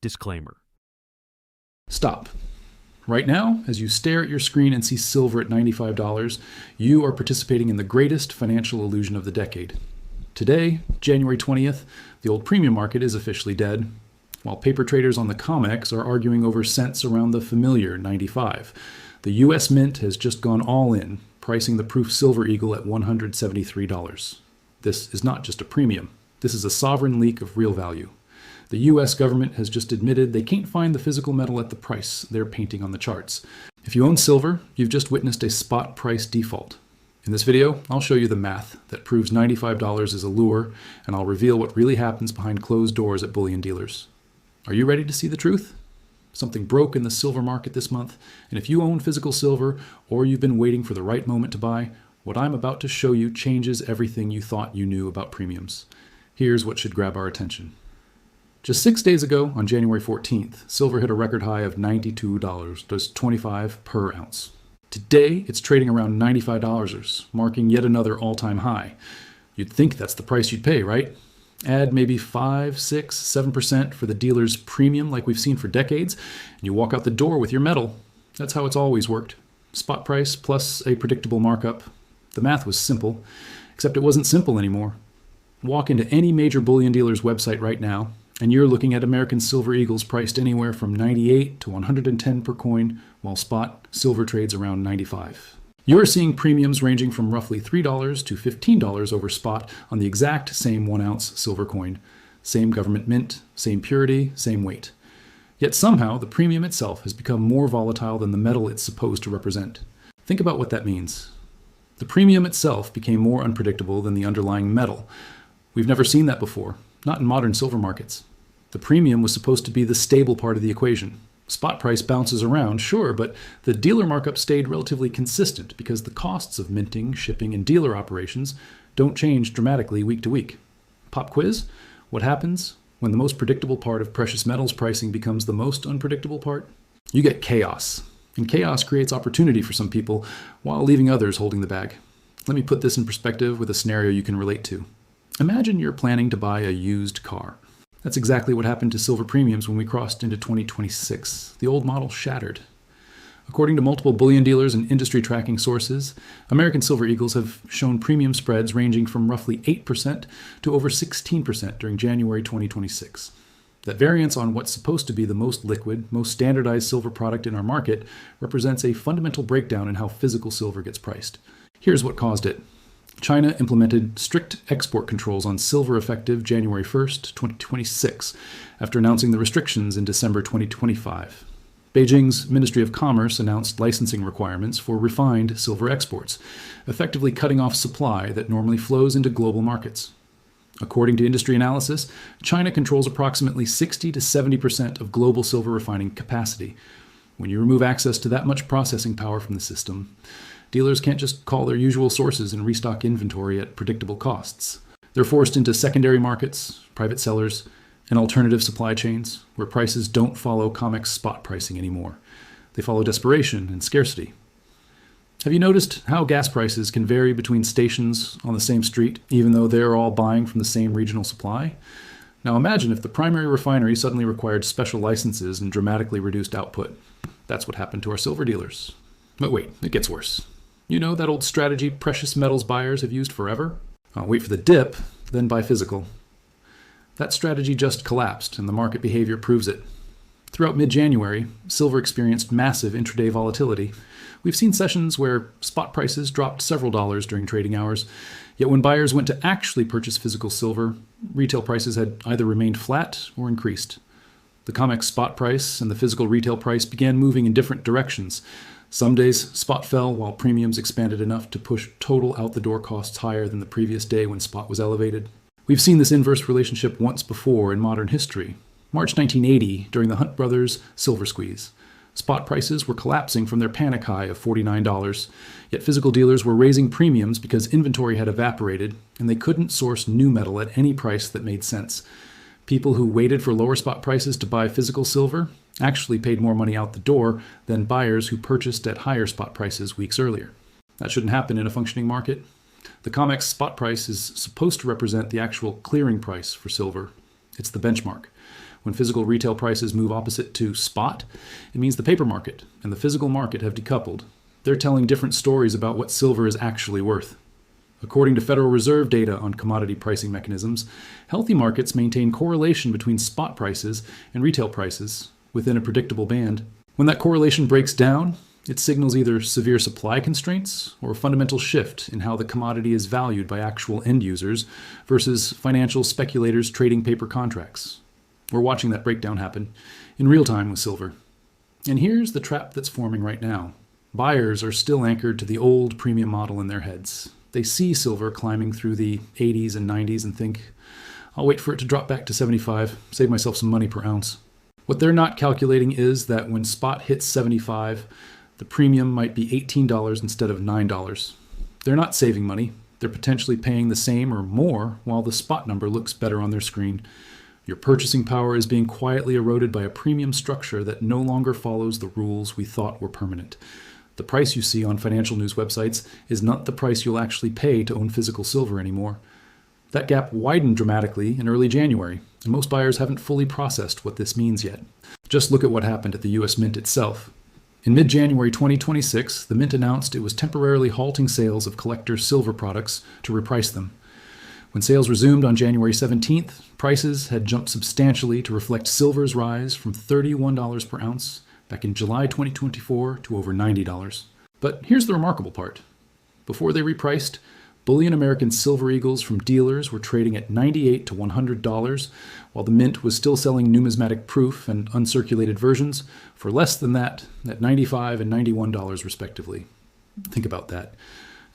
Disclaimer. Stop. Right now, as you stare at your screen and see silver at $95, you are participating in the greatest financial illusion of the decade. Today, January 20th, the old premium market is officially dead, while paper traders on the Comex are arguing over cents around the familiar 95. The U.S. Mint has just gone all in, pricing the proof silver eagle at $173. This is not just a premium. This is a sovereign leak of real value. The U.S. government has just admitted they can't find the physical metal at the price they're painting on the charts. If you own silver, you've just witnessed a spot price default. In this video, I'll show you the math that proves $95 is a lure, and I'll reveal what really happens behind closed doors at bullion dealers. Are you ready to see the truth? Something broke in the silver market this month, and if you own physical silver or you've been waiting for the right moment to buy, what I'm about to show you changes everything you thought you knew about premiums. Here's what should grab our attention. Just 6 days ago, on January 14th, silver hit a record high of $92, just $25 per ounce. Today, it's trading around $95, marking yet another all-time high. You'd think that's the price you'd pay, right? Add maybe 5, 6, 7% for the dealer's premium like we've seen for decades, and you walk out the door with your metal. That's how it's always worked. Spot price plus a predictable markup. The math was simple, except it wasn't simple anymore. Walk into any major bullion dealer's website right now, and you're looking at American silver eagles priced anywhere from 98 to 110 per coin, while spot silver trades around 95. You're seeing premiums ranging from roughly $3 to $15 over spot on the exact same 1 ounce silver coin. Same government mint, same purity, same weight. Yet somehow the premium itself has become more volatile than the metal it's supposed to represent. Think about what that means. The premium itself became more unpredictable than the underlying metal. We've never seen that before, not in modern silver markets. The premium was supposed to be the stable part of the equation. Spot price bounces around, sure, but the dealer markup stayed relatively consistent because the costs of minting, shipping, and dealer operations don't change dramatically week to week. Pop quiz? What happens when the most predictable part of precious metals pricing becomes the most unpredictable part? You get chaos. And chaos creates opportunity for some people while leaving others holding the bag. Let me put this in perspective with a scenario you can relate to. Imagine you're planning to buy a used car. That's exactly what happened to silver premiums when we crossed into 2026. The old model shattered. According to multiple bullion dealers and industry tracking sources, American silver eagles have shown premium spreads ranging from roughly 8% to over 16% during January 2026. That variance on what's supposed to be the most liquid, most standardized silver product in our market represents a fundamental breakdown in how physical silver gets priced. Here's what caused it. China implemented strict export controls on silver effective January 1st, 2026, after announcing the restrictions in December 2025. Beijing's Ministry of Commerce announced licensing requirements for refined silver exports, effectively cutting off supply that normally flows into global markets. According to industry analysis, China controls approximately 60 to 70% of global silver refining capacity. When you remove access to that much processing power from the system, dealers can't just call their usual sources and restock inventory at predictable costs. They're forced into secondary markets, private sellers, and alternative supply chains where prices don't follow Comex spot pricing anymore. They follow desperation and scarcity. Have you noticed how gas prices can vary between stations on the same street, even though they're all buying from the same regional supply? Now imagine if the primary refinery suddenly required special licenses and dramatically reduced output. That's what happened to our silver dealers. But wait, it gets worse. You know that old strategy precious metals buyers have used forever? Wait for the dip, then buy physical. That strategy just collapsed, and the market behavior proves it. Throughout mid-January, silver experienced massive intraday volatility. We've seen sessions where spot prices dropped several dollars during trading hours, yet when buyers went to actually purchase physical silver, retail prices had either remained flat or increased. The Comex spot price and the physical retail price began moving in different directions. Some days, spot fell while premiums expanded enough to push total out-the-door costs higher than the previous day when spot was elevated. We've seen this inverse relationship once before in modern history. March 1980, during the Hunt Brothers silver squeeze. Spot prices were collapsing from their panic high of $49, yet physical dealers were raising premiums because inventory had evaporated and they couldn't source new metal at any price that made sense. People who waited for lower spot prices to buy physical silver actually paid more money out the door than buyers who purchased at higher spot prices weeks earlier. That shouldn't happen in a functioning market. The Comex spot price is supposed to represent the actual clearing price for silver. It's the benchmark. When physical retail prices move opposite to spot, it means the paper market and the physical market have decoupled. They're telling different stories about what silver is actually worth. According to Federal Reserve data on commodity pricing mechanisms, healthy markets maintain correlation between spot prices and retail prices within a predictable band. When that correlation breaks down, it signals either severe supply constraints or a fundamental shift in how the commodity is valued by actual end users versus financial speculators trading paper contracts. We're watching that breakdown happen in real time with silver. And here's the trap that's forming right now. Buyers are still anchored to the old premium model in their heads. They see silver climbing through the 80s and 90s and think, I'll wait for it to drop back to 75, save myself some money per ounce. What they're not calculating is that when spot hits 75, the premium might be $18 instead of $9. They're not saving money. They're potentially paying the same or more while the spot number looks better on their screen. Your purchasing power is being quietly eroded by a premium structure that no longer follows the rules we thought were permanent. The price you see on financial news websites is not the price you'll actually pay to own physical silver anymore. That gap widened dramatically in early January, and most buyers haven't fully processed what this means yet. Just look at what happened at the U.S. Mint itself. In mid-January 2026, the Mint announced it was temporarily halting sales of collector silver products to reprice them. When sales resumed on January 17th, prices had jumped substantially to reflect silver's rise from $31 per ounce back in July 2024 to over $90. But here's the remarkable part. Before they repriced, bullion American silver eagles from dealers were trading at $98 to $100, while the Mint was still selling numismatic proof and uncirculated versions for less than that at $95 and $91 respectively. Think about that.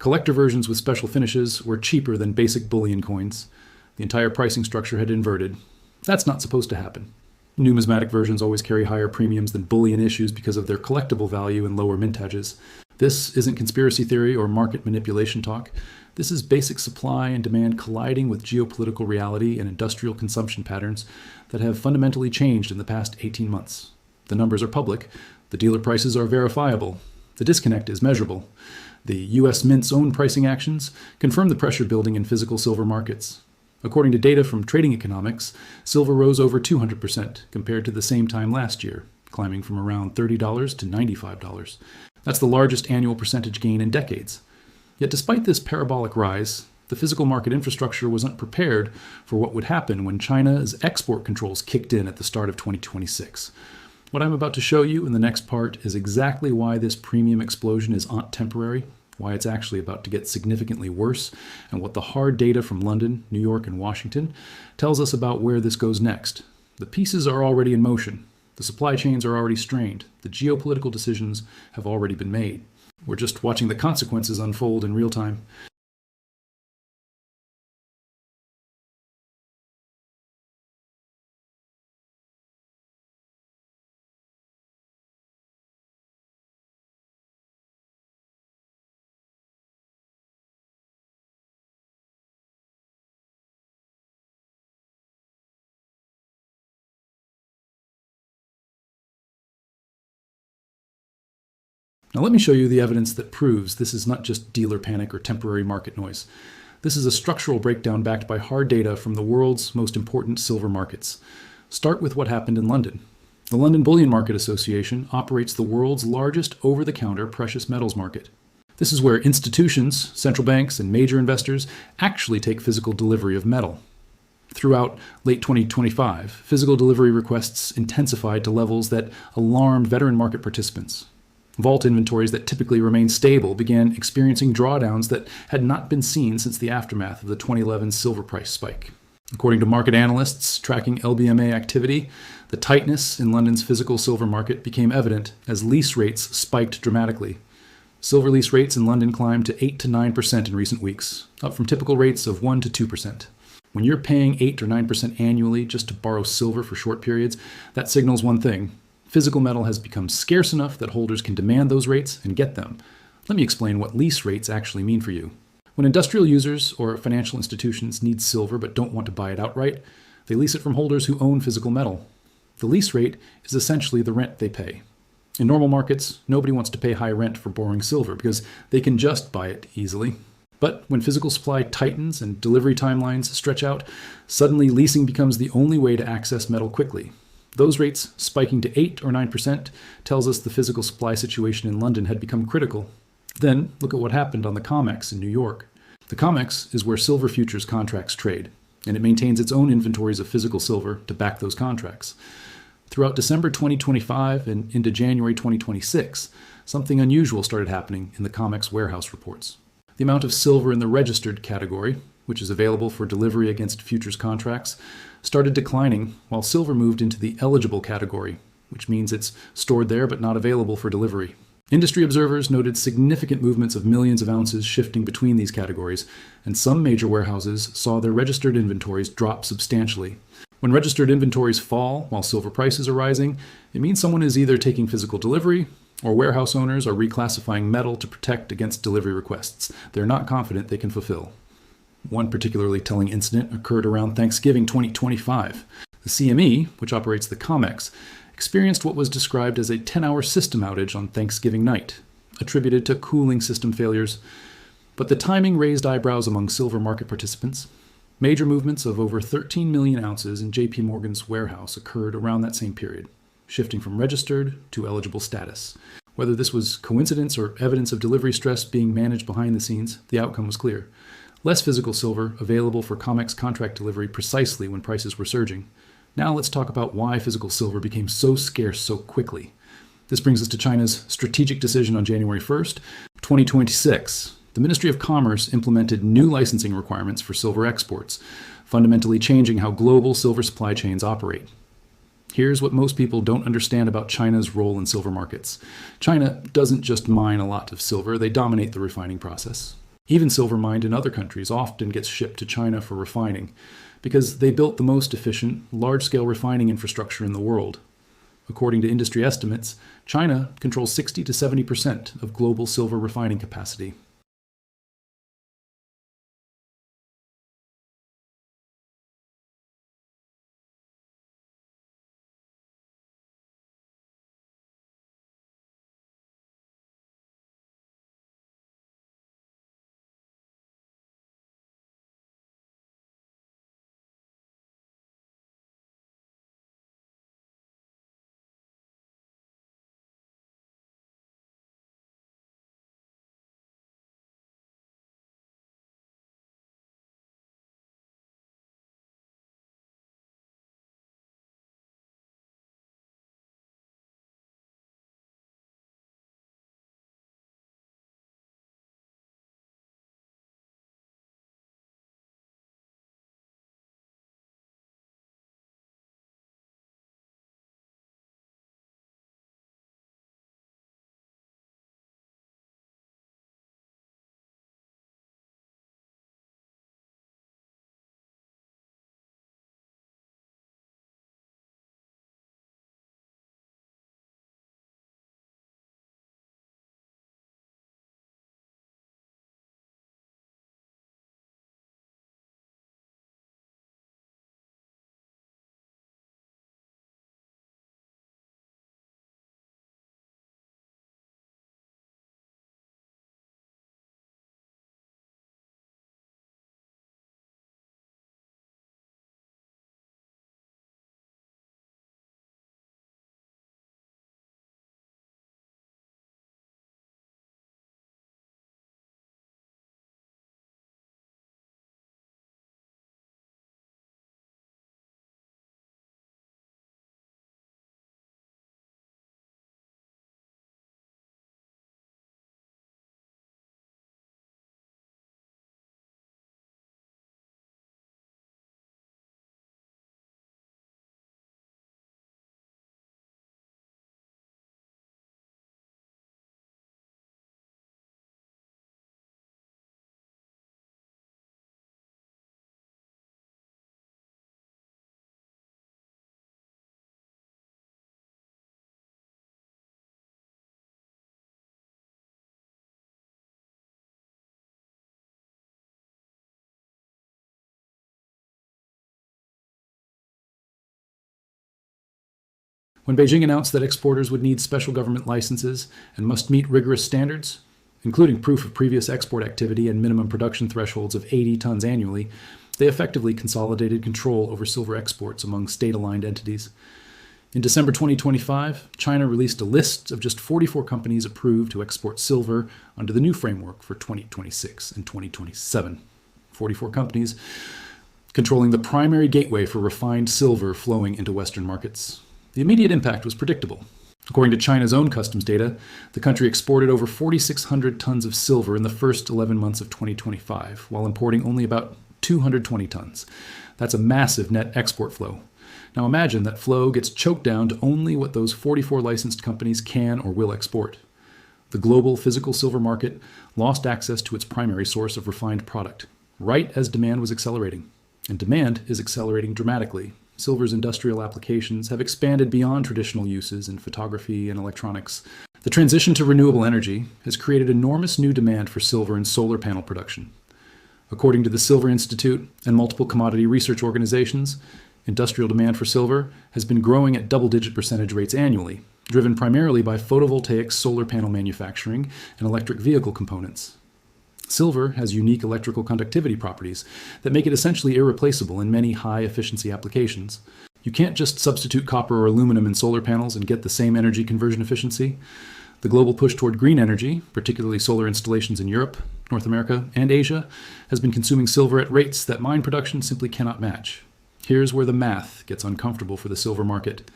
Collector versions with special finishes were cheaper than basic bullion coins. The entire pricing structure had inverted. That's not supposed to happen. Numismatic versions always carry higher premiums than bullion issues because of their collectible value and lower mintages. This isn't conspiracy theory or market manipulation talk. This is basic supply and demand colliding with geopolitical reality and industrial consumption patterns that have fundamentally changed in the past 18 months. The numbers are public. The dealer prices are verifiable. The disconnect is measurable. The U.S. Mint's own pricing actions confirm the pressure building in physical silver markets. According to data from Trading Economics, silver rose over 200% compared to the same time last year, climbing from around $30 to $95. That's the largest annual percentage gain in decades. Yet despite this parabolic rise, the physical market infrastructure was unprepared for what would happen when China's export controls kicked in at the start of 2026. What I'm about to show you in the next part is exactly why this premium explosion is not temporary, why it's actually about to get significantly worse, and what the hard data from London, New York, and Washington tells us about where this goes next. The pieces are already in motion. The supply chains are already strained. The geopolitical decisions have already been made. We're just watching the consequences unfold in real time. Now let me show you the evidence that proves this is not just dealer panic or temporary market noise. This is a structural breakdown backed by hard data from the world's most important silver markets. Start with what happened in London. The London Bullion Market Association operates the world's largest over-the-counter precious metals market. This is where institutions, central banks, and major investors actually take physical delivery of metal. Throughout late 2025, physical delivery requests intensified to levels that alarmed veteran market participants. Vault inventories that typically remain stable began experiencing drawdowns that had not been seen since the aftermath of the 2011 silver price spike. According to market analysts tracking LBMA activity, the tightness in London's physical silver market became evident as lease rates spiked dramatically. Silver lease rates in London climbed to 8 to 9% in recent weeks, up from typical rates of 1 to 2%. When you're paying 8 or 9% annually just to borrow silver for short periods, that signals one thing. Physical metal has become scarce enough that holders can demand those rates and get them. Let me explain what lease rates actually mean for you. When industrial users or financial institutions need silver but don't want to buy it outright, they lease it from holders who own physical metal. The lease rate is essentially the rent they pay. In normal markets, nobody wants to pay high rent for borrowing silver because they can just buy it easily. But when physical supply tightens and delivery timelines stretch out, suddenly leasing becomes the only way to access metal quickly. Those rates spiking to 8 or 9% tells us the physical supply situation in London had become critical. Then look at what happened on the Comex in New York. The Comex is where silver futures contracts trade, and it maintains its own inventories of physical silver to back those contracts. Throughout December 2025 and into January 2026, something unusual started happening in the Comex warehouse reports. The amount of silver in the registered category, which is available for delivery against futures contracts, started declining while silver moved into the eligible category, which means it's stored there but not available for delivery. Industry observers noted significant movements of millions of ounces shifting between these categories, and some major warehouses saw their registered inventories drop substantially. When registered inventories fall while silver prices are rising, it means someone is either taking physical delivery or warehouse owners are reclassifying metal to protect against delivery requests they're not confident they can fulfill. One particularly telling incident occurred around Thanksgiving 2025. The CME, which operates the Comex, experienced what was described as a 10-hour system outage on Thanksgiving night, attributed to cooling system failures. But the timing raised eyebrows among silver market participants. Major movements of over 13 million ounces in JP Morgan's warehouse occurred around that same period, shifting from registered to eligible status. Whether this was coincidence or evidence of delivery stress being managed behind the scenes, the outcome was clear. Less physical silver available for Comex contract delivery precisely when prices were surging. Now let's talk about why physical silver became so scarce so quickly. This brings us to China's strategic decision on January 1st, 2026. The Ministry of Commerce implemented new licensing requirements for silver exports, fundamentally changing how global silver supply chains operate. Here's what most people don't understand about China's role in silver markets. China doesn't just mine a lot of silver, they dominate the refining process. Even silver mined in other countries often gets shipped to China for refining, because they built the most efficient, large-scale refining infrastructure in the world. According to industry estimates, China controls 60 to 70% of global silver refining capacity. When Beijing announced that exporters would need special government licenses and must meet rigorous standards, including proof of previous export activity and minimum production thresholds of 80 tons annually, they effectively consolidated control over silver exports among state-aligned entities. In December 2025, China released a list of just 44 companies approved to export silver under the new framework for 2026 and 2027. 44 companies controlling the primary gateway for refined silver flowing into Western markets. The immediate impact was predictable. According to China's own customs data, the country exported over 4,600 tons of silver in the first 11 months of 2025, while importing only about 220 tons. That's a massive net export flow. Now imagine that flow gets choked down to only what those 44 licensed companies can or will export. The global physical silver market lost access to its primary source of refined product, right as demand was accelerating. And demand is accelerating dramatically. Silver's industrial applications have expanded beyond traditional uses in photography and electronics. The transition to renewable energy has created enormous new demand for silver in solar panel production. According to the Silver Institute and multiple commodity research organizations, industrial demand for silver has been growing at double-digit percentage rates annually, driven primarily by photovoltaic solar panel manufacturing and electric vehicle components. Silver has unique electrical conductivity properties that make it essentially irreplaceable in many high-efficiency applications. You can't just substitute copper or aluminum in solar panels and get the same energy conversion efficiency. The global push toward green energy, particularly solar installations in Europe, North America, and Asia, has been consuming silver at rates that mine production simply cannot match. Here's where the math gets uncomfortable for the silver market.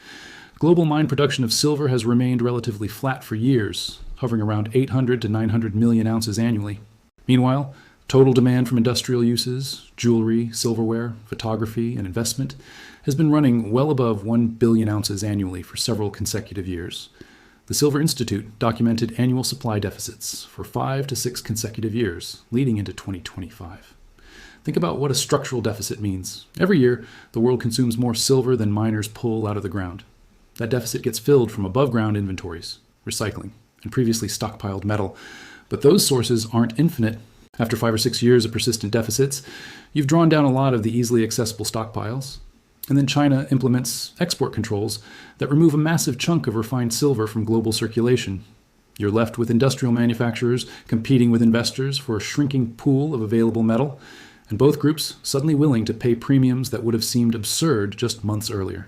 Global mine production of silver has remained relatively flat for years, hovering around 800 to 900 million ounces annually. Meanwhile, total demand from industrial uses, jewelry, silverware, photography, and investment has been running well above 1 billion ounces annually for several consecutive years. The Silver Institute documented annual supply deficits for 5 to 6 consecutive years, leading into 2025. Think about what a structural deficit means. Every year, the world consumes more silver than miners pull out of the ground. That deficit gets filled from above-ground inventories, recycling, and previously stockpiled metal. But those sources aren't infinite. After 5 or 6 years of persistent deficits, you've drawn down a lot of the easily accessible stockpiles. And then China implements export controls that remove a massive chunk of refined silver from global circulation. You're left with industrial manufacturers competing with investors for a shrinking pool of available metal, and both groups suddenly willing to pay premiums that would have seemed absurd just months earlier.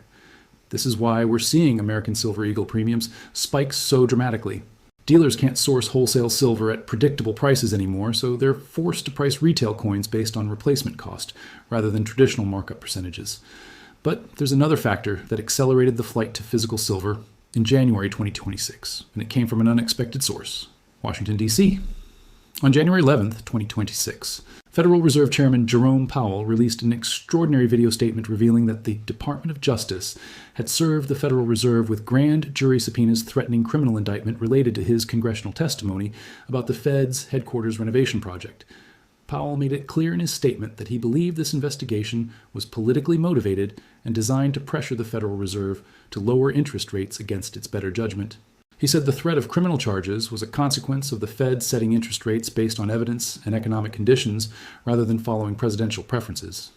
This is why we're seeing American Silver Eagle premiums spike so dramatically. Dealers can't source wholesale silver at predictable prices anymore, so they're forced to price retail coins based on replacement cost, rather than traditional markup percentages. But there's another factor that accelerated the flight to physical silver in January 2026, and it came from an unexpected source, Washington, D.C. On January 11th, 2026, Federal Reserve Chairman Jerome Powell released an extraordinary video statement revealing that the Department of Justice had served the Federal Reserve with grand jury subpoenas threatening criminal indictment related to his congressional testimony about the Fed's headquarters renovation project. Powell made it clear in his statement that he believed this investigation was politically motivated and designed to pressure the Federal Reserve to lower interest rates against its better judgment. He said the threat of criminal charges was a consequence of the Fed setting interest rates based on evidence and economic conditions rather than following presidential preferences.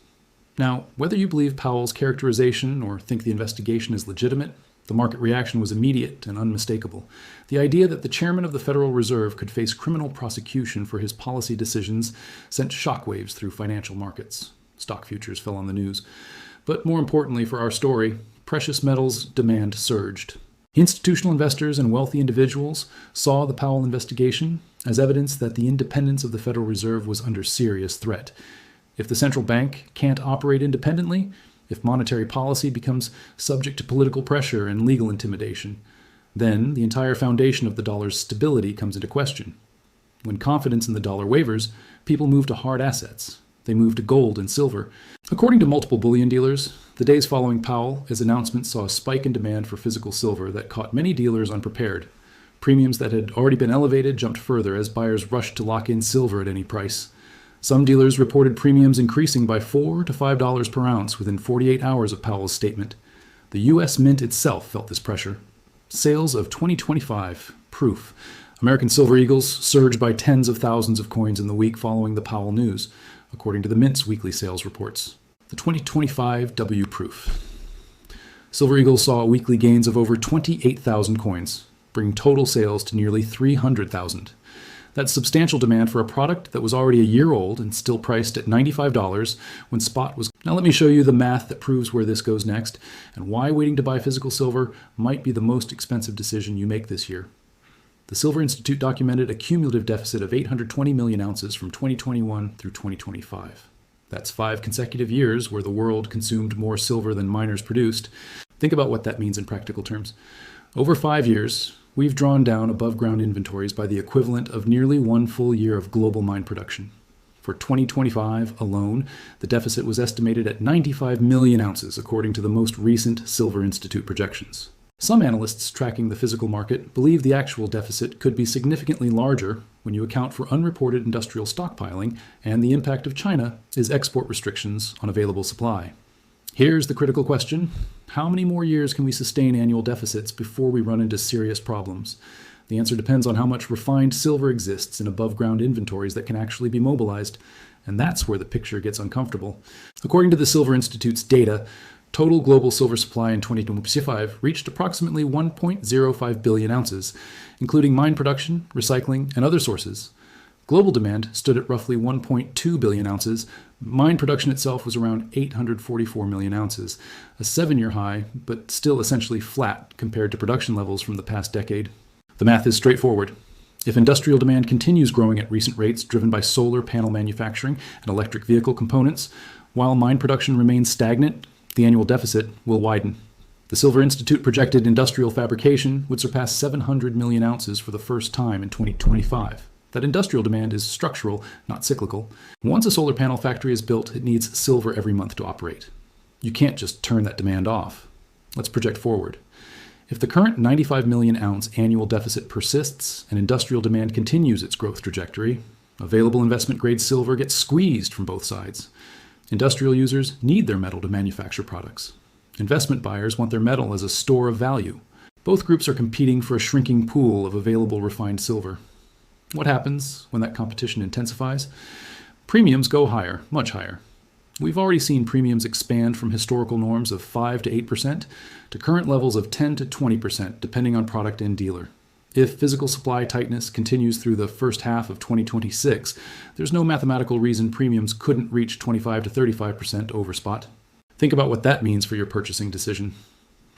Now, whether you believe Powell's characterization or think the investigation is legitimate, the market reaction was immediate and unmistakable. The idea that the chairman of the Federal Reserve could face criminal prosecution for his policy decisions sent shockwaves through financial markets. Stock futures fell on the news. But more importantly for our story, precious metals demand surged. Institutional investors and wealthy individuals saw the Powell investigation as evidence that the independence of the Federal Reserve was under serious threat. If the central bank can't operate independently, if monetary policy becomes subject to political pressure and legal intimidation, then the entire foundation of the dollar's stability comes into question. When confidence in the dollar wavers, people move to hard assets. They move to gold and silver. According to multiple bullion dealers, the days following Powell's announcement saw a spike in demand for physical silver that caught many dealers unprepared. Premiums that had already been elevated jumped further as buyers rushed to lock in silver at any price. Some dealers reported premiums increasing by $4 to $5 per ounce within 48 hours of Powell's statement. The U.S. Mint itself felt this pressure. Sales of 2025 proof. American Silver Eagles surged by tens of thousands of coins in the week following the Powell news, according to the Mint's weekly sales reports. The 2025 W proof. Silver Eagles saw weekly gains of over 28,000 coins, bringing total sales to nearly 300,000. That's substantial demand for a product that was already a year old and still priced at $95 when spot was. Now let me show you the math that proves where this goes next and why waiting to buy physical silver might be the most expensive decision you make this year. The Silver Institute documented a cumulative deficit of 820 million ounces from 2021 through 2025. That's 5 consecutive years where the world consumed more silver than miners produced. Think about what that means in practical terms. Over 5 years, we've drawn down above-ground inventories by the equivalent of nearly 1 full year of global mine production. For 2025 alone, the deficit was estimated at 95 million ounces, according to the most recent Silver Institute projections. Some analysts tracking the physical market believe the actual deficit could be significantly larger when you account for unreported industrial stockpiling and the impact of China's export restrictions on available supply. Here's the critical question. How many more years can we sustain annual deficits before we run into serious problems? The answer depends on how much refined silver exists in above-ground inventories that can actually be mobilized, and that's where the picture gets uncomfortable. According to the Silver Institute's data, total global silver supply in 2025 reached approximately 1.05 billion ounces, including mine production, recycling, and other sources. Global demand stood at roughly 1.2 billion ounces. Mine production itself was around 844 million ounces, a 7-year high, but still essentially flat compared to production levels from the past decade. The math is straightforward. If industrial demand continues growing at recent rates driven by solar panel manufacturing and electric vehicle components, while mine production remains stagnant, the annual deficit will widen. The Silver Institute projected industrial fabrication would surpass 700 million ounces for the first time in 2025. That industrial demand is structural, not cyclical. Once a solar panel factory is built, it needs silver every month to operate. You can't just turn that demand off. Let's project forward. If the current 95 million ounce annual deficit persists and industrial demand continues its growth trajectory, available investment-grade silver gets squeezed from both sides. Industrial users need their metal to manufacture products. Investment buyers want their metal as a store of value. Both groups are competing for a shrinking pool of available refined silver. What happens when that competition intensifies? Premiums go higher, much higher. We've already seen premiums expand from historical norms of 5 to 8% to current levels of 10 to 20%, depending on product and dealer. If physical supply tightness continues through the first half of 2026, there's no mathematical reason premiums couldn't reach 25 to 35% over spot. Think about what that means for your purchasing decision.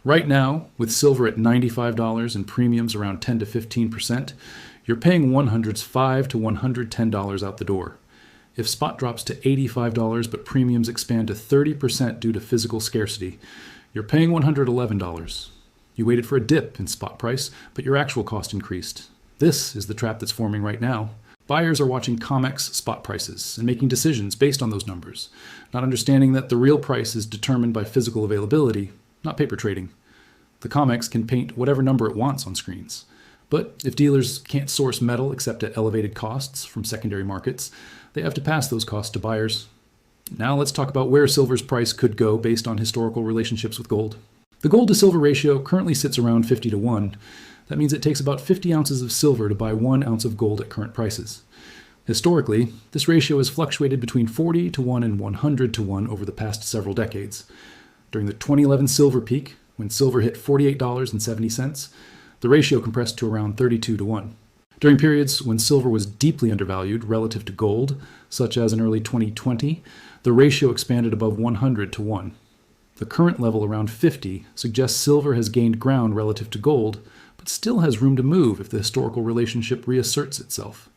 Right now, with silver at $95 and premiums around 10 to 15%, you're paying 100's $5 to $110 out the door. If spot drops to $85 but premiums expand to 30% due to physical scarcity, you're paying $111. You waited for a dip in spot price, but your actual cost increased. This is the trap that's forming right now. Buyers are watching Comex spot prices and making decisions based on those numbers, not understanding that the real price is determined by physical availability, not paper trading. The Comex can paint whatever number it wants on screens. But if dealers can't source metal except at elevated costs from secondary markets, they have to pass those costs to buyers. Now let's talk about where silver's price could go based on historical relationships with gold. The gold to silver ratio currently sits around 50 to 1. That means it takes about 50 ounces of silver to buy 1 ounce of gold at current prices. Historically, this ratio has fluctuated between 40 to 1 and 100 to 1 over the past several decades. During the 2011 silver peak, when silver hit $48.70, the ratio compressed to around 32 to 1. During periods when silver was deeply undervalued relative to gold, such as in early 2020, the ratio expanded above 100 to 1. The current level around 50 suggests silver has gained ground relative to gold, but still has room to move if the historical relationship reasserts itself.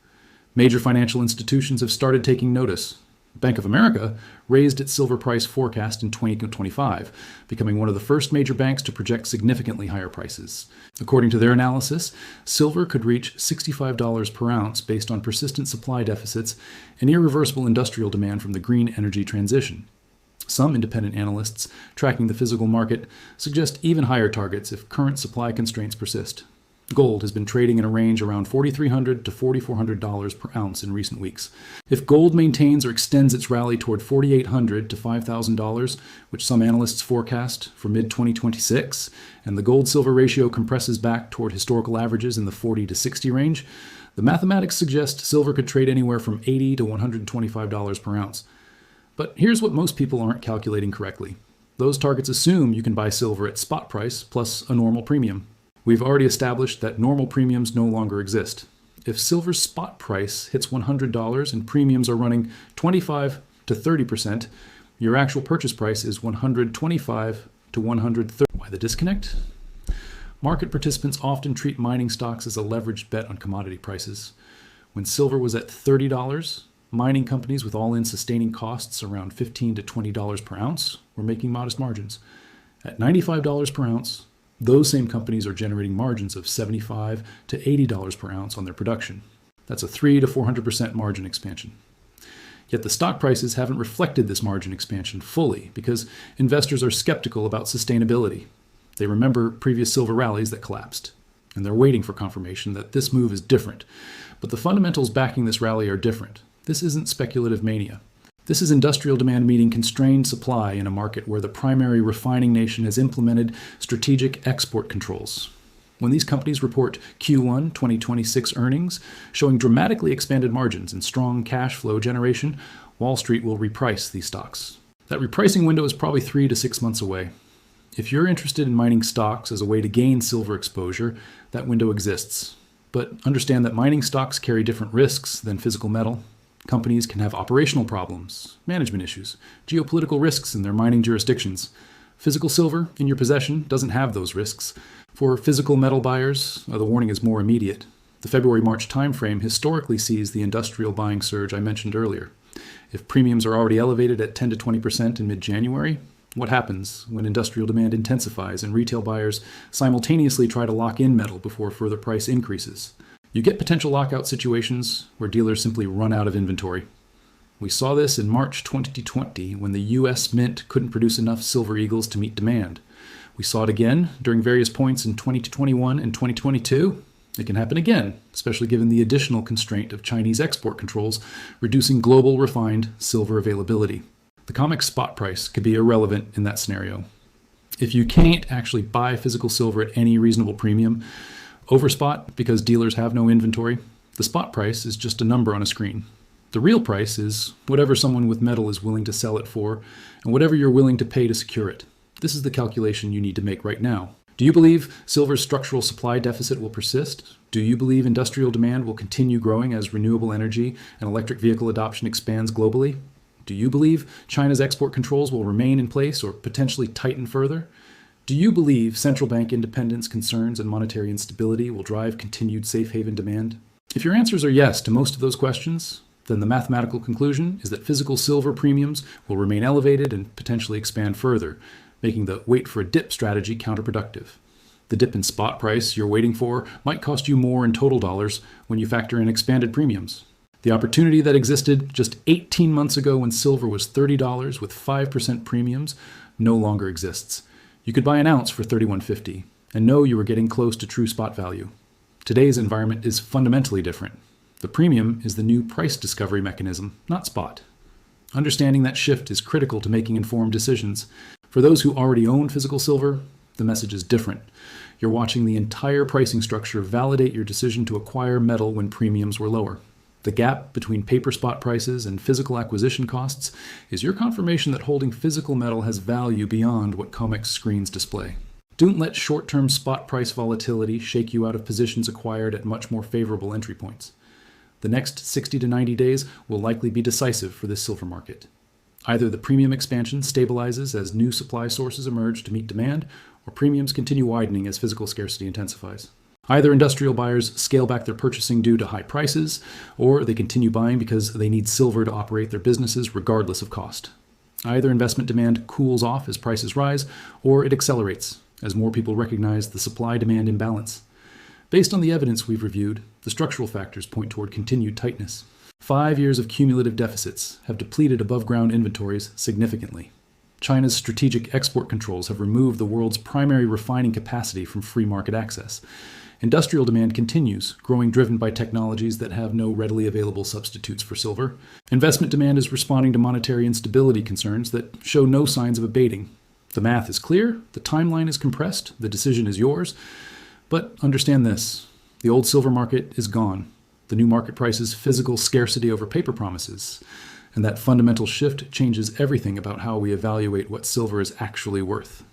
Major financial institutions have started taking notice. Bank of America raised its silver price forecast in 2025, becoming one of the first major banks to project significantly higher prices. According to their analysis, silver could reach $65 per ounce based on persistent supply deficits and irreversible industrial demand from the green energy transition. Some independent analysts tracking the physical market suggest even higher targets if current supply constraints persist. Gold has been trading in a range around $4,300 to $4,400 per ounce in recent weeks. If gold maintains or extends its rally toward $4,800 to $5,000, which some analysts forecast for mid-2026, and the gold-silver ratio compresses back toward historical averages in the 40 to 60 range, the mathematics suggest silver could trade anywhere from $80 to $125 per ounce. But here's what most people aren't calculating correctly. Those targets assume you can buy silver at spot price plus a normal premium. We've already established that normal premiums no longer exist. If silver's spot price hits $100 and premiums are running 25 to 30%, your actual purchase price is 125 to 130. Why the disconnect? Market participants often treat mining stocks as a leveraged bet on commodity prices. When silver was at $30, mining companies with all-in sustaining costs around $15 to $20 per ounce were making modest margins. At $95 per ounce, those same companies are generating margins of $75 to $80 per ounce on their production. That's a 300 to 400% margin expansion. Yet the stock prices haven't reflected this margin expansion fully because investors are skeptical about sustainability. They remember previous silver rallies that collapsed, and they're waiting for confirmation that this move is different. But the fundamentals backing this rally are different. This isn't speculative mania. This is industrial demand meeting constrained supply in a market where the primary refining nation has implemented strategic export controls. When these companies report Q1 2026 earnings showing dramatically expanded margins and strong cash flow generation, Wall Street will reprice these stocks. That repricing window is probably 3 to 6 months away. If you're interested in mining stocks as a way to gain silver exposure, that window exists. But understand that mining stocks carry different risks than physical metal. Companies can have operational problems, management issues, geopolitical risks in their mining jurisdictions. Physical silver in your possession doesn't have those risks. For physical metal buyers, the warning is more immediate. The February-March timeframe historically sees the industrial buying surge I mentioned earlier. If premiums are already elevated at 10 to 20% in mid-January, what happens when industrial demand intensifies and retail buyers simultaneously try to lock in metal before further price increases? You get potential lockout situations where dealers simply run out of inventory. We saw this in March 2020 when the U.S. Mint couldn't produce enough Silver Eagles to meet demand. We saw it again during various points in 2021 and 2022. It can happen again, especially given the additional constraint of Chinese export controls, reducing global refined silver availability. The Comex spot price could be irrelevant in that scenario. If you can't actually buy physical silver at any reasonable premium, overspot because dealers have no inventory, the spot price is just a number on a screen. The real price is whatever someone with metal is willing to sell it for and whatever you're willing to pay to secure it. This is the calculation you need to make right now. Do you believe silver's structural supply deficit will persist? Do you believe industrial demand will continue growing as renewable energy and electric vehicle adoption expands globally? Do you believe China's export controls will remain in place or potentially tighten further? Do you believe central bank independence concerns and monetary instability will drive continued safe haven demand? If your answers are yes to most of those questions, then the mathematical conclusion is that physical silver premiums will remain elevated and potentially expand further, making the wait for a dip strategy counterproductive. The dip in spot price you're waiting for might cost you more in total dollars when you factor in expanded premiums. The opportunity that existed just 18 months ago when silver was $30 with 5% premiums no longer exists. You could buy an ounce for $31.50 and know you were getting close to true spot value. Today's environment is fundamentally different. The premium is the new price discovery mechanism, not spot. Understanding that shift is critical to making informed decisions. For those who already own physical silver, the message is different. You're watching the entire pricing structure validate your decision to acquire metal when premiums were lower. The gap between paper spot prices and physical acquisition costs is your confirmation that holding physical metal has value beyond what Comex screens display. Don't let short-term spot price volatility shake you out of positions acquired at much more favorable entry points. The next 60 to 90 days will likely be decisive for this silver market. Either the premium expansion stabilizes as new supply sources emerge to meet demand, or premiums continue widening as physical scarcity intensifies. Either industrial buyers scale back their purchasing due to high prices, or they continue buying because they need silver to operate their businesses regardless of cost. Either investment demand cools off as prices rise, or it accelerates as more people recognize the supply-demand imbalance. Based on the evidence we've reviewed, the structural factors point toward continued tightness. 5 years of cumulative deficits have depleted above-ground inventories significantly. China's strategic export controls have removed the world's primary refining capacity from free market access. Industrial demand continues, growing driven by technologies that have no readily available substitutes for silver. Investment demand is responding to monetary instability concerns that show no signs of abating. The math is clear, the timeline is compressed, the decision is yours. But understand this, the old silver market is gone. The new market price is physical scarcity over paper promises. And that fundamental shift changes everything about how we evaluate what silver is actually worth.